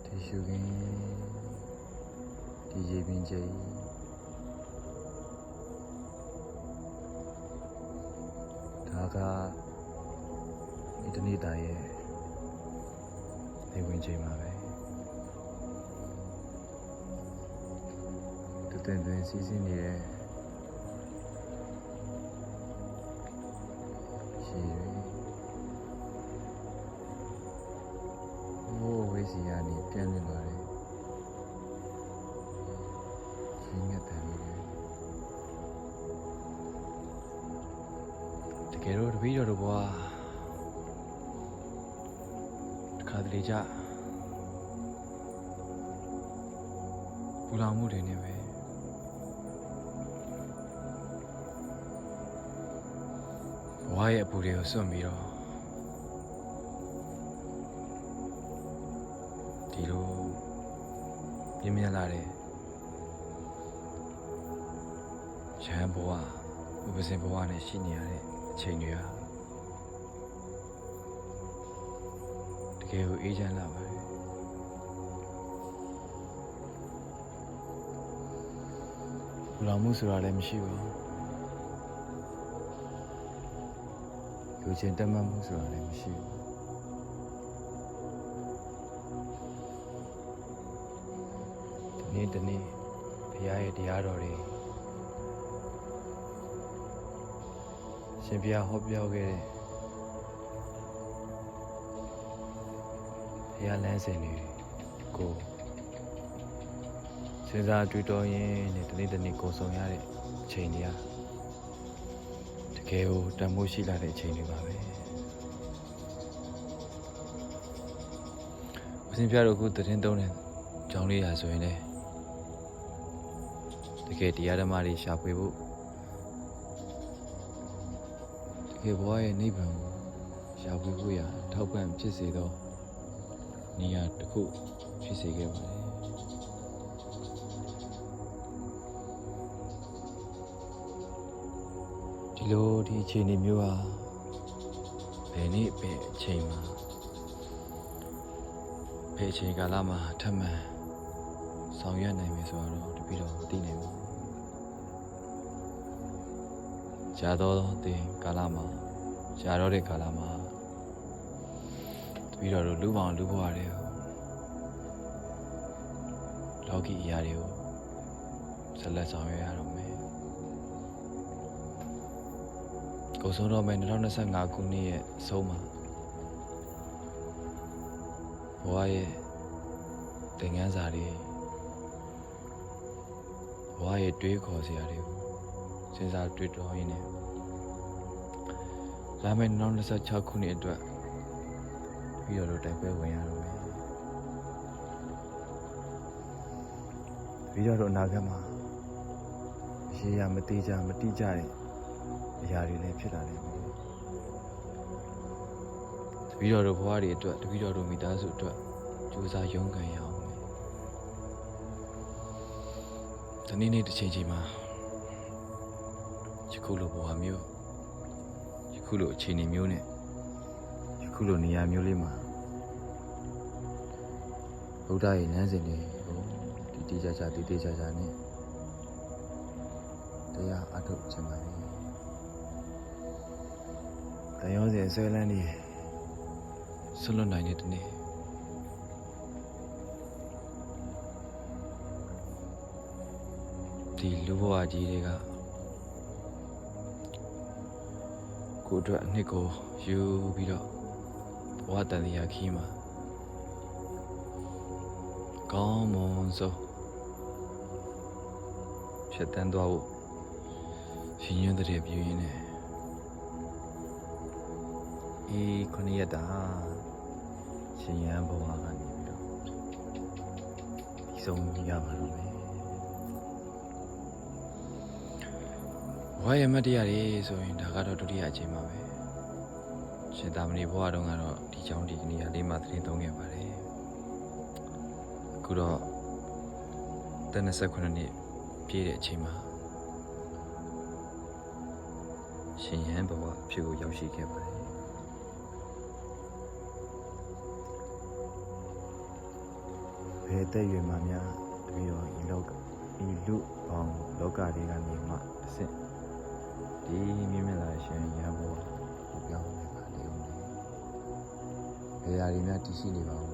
ဒီရှုခင်းဒီရေပင်ကျိဒါကဒီတနေ့တာရဲ့နေဝင်ချိန်မှာပဲတွင်စီးနေတဲ့ရှည်တွေဝေးစီကနေပြန်လည်လာတယ်ရှင်းငတ်တယ်တကယ်တော့တပည့်တော်တို့ဘွားတခါတလေကြပူလောင်မှုတွေနဲ့ပဲဘဝရဲ့အပူတွေကိုစွန့်ပြီးတော့ဒီလိုပြင်းပြလာတဲ့ရဟန်းဘဝဥပဇင်ဘဝနဲ့ရှိနေရတဲ့အချိန်တွေဟာတကယ်ကိုအေးချမ်းလာပါတယ်ပူလောင်မှုဆိုတာလည်းမရှိပါဘူးလူချင်းတက်မှတ်မှုဆိုတာလည်းမရှိဘူးဒီနေ့ဘုရားရဲ့တရားတော်တွေရှင်ဘုရားဟောပြောခဲ့တဲ့ဘုရားလမ်းစဉ်တွေကိုစဉ်းစားတွေးတောရင်းနဲ့ဒီနေ့ကိုဆောင်ရတဲ့အချိန်တွေကတကယ်ကိုတန်ဖိုးရှိလာတဲ့အချိန်တွေပါပဲဦးစင်ပြတို့အခုသတင်းသုံးတဲ့ကြောင်းလေးရာဆိုရင်လည်းတကယ်တရားဓမ္မတွေရှာဖွေဖို့တကယ်ဘဝရဲ့နိဗ္ဗာန်ကိုရှာဖွေဖို့ရာထောက်ပံ့ဖြစ်စေသောနေရာတစ်ခုဖြစ်စေခဲ့ပါတယ်ဒီလိုဒီအချိန်မျိုးဟာဘယ်နေ့ပဲအချိန်မှာဘယ်အချိန်ကာလမှာထပ်မံဆောင်ရွက်နိုင်မယ်ဆိုတော့တပည့်တော်မသိနိုင်ဘူးကြာတော့တဲ့ကာလမှာကြာတော့တဲ့ကာလမှာတပည့်တော်တို့လူပေါင်းလူဘဝတွေလောကီအရာတွေကိုဆက်လက်ဆောင်ရွက်ရတော့မယ်ကိုဆုံးတော့မယ်2025ခုနှစ်ရဲ့အဆုံးမှာဘဝရဲ့သင်ခန်းစာတွေဘဝရဲ့တွေးခေါ်စရာတွေကိုစဉ်းစားတွေးတောရင်းနဲ့လာမယ့်2026ခုနှစ်အတွက်ပြီးတော့တိုက်ပွဲဝင်ရတော့မယ်ပြီးတော့အနာဂတ်မှာရေရမသေးကြမတိကြတဲ့အရာတွေလည်းဖြစ်လာနိုင်တယ်တပည့်တော်တို့ဘဝတွေအတွက်တပည့်တော်တို့မိသားစုအတွက်ကြိုးစားရုန်းကန်ရအောင်ဒီနေ့တစ်ချိန်မှာယခုလိုဘဝမျိုးယခုလိုအခြေအနေမျိုးနဲ့ယခုလိုနေရာမျိုးလေးမှာဗုဒ္ဓရဲ့လမ်းစဉ်တွေကိုတိတိကျကျနဲ့တရားအထုတ်ခြင်းပါလေတရားစဉ်ဆွဲလန်းနေဆွလွတ်နိုင်တဲ့နေ့ဒီလူဘဝကြီးတွေကကိုအတွက်အနှစ်ကိုယူပြီးတော့ဘဝတန်တရားခီးမှာကောင်းမွန်ဆုံးဖြတ်တန်းသွားဖို့ရှင်ရင်းတဲ့ပြင်းနေခொနရက်တာရှင်ရန်ဘဝကနေပြီးတော့ဒီဆုံးရပါတော့မယ်ဘဝရဲ့မတရားတွေဆိုရင်ဒါကတော့ဒုတိယအချိန်ပါပဲရှင်သာမဏေဘဝတုန်းကတော့ဒီကြောင်းဒီနေရာလေးမှာသတင်းသုံးခဲ့ပါတယ်အခုတော့29နှစ်ပြည့်တဲ့အချိန်မှာ ရှင်ရဟန်းဘဝအဖြစ်ကိုရောက်ရှိခဲ့ပါတယ်ဘယ်တဲ့ရွယ်မှာများတပည့်တော်ဤလူပေါင်းလောကတွေကနေမှအစ်စ်ဒီမြင့်မြတ်လာရှင်ရဟန်းဘဝကိုပြောင်းလဲပါလေဦးဘယ်ရာတွေများတည်ရှိနေပါဦး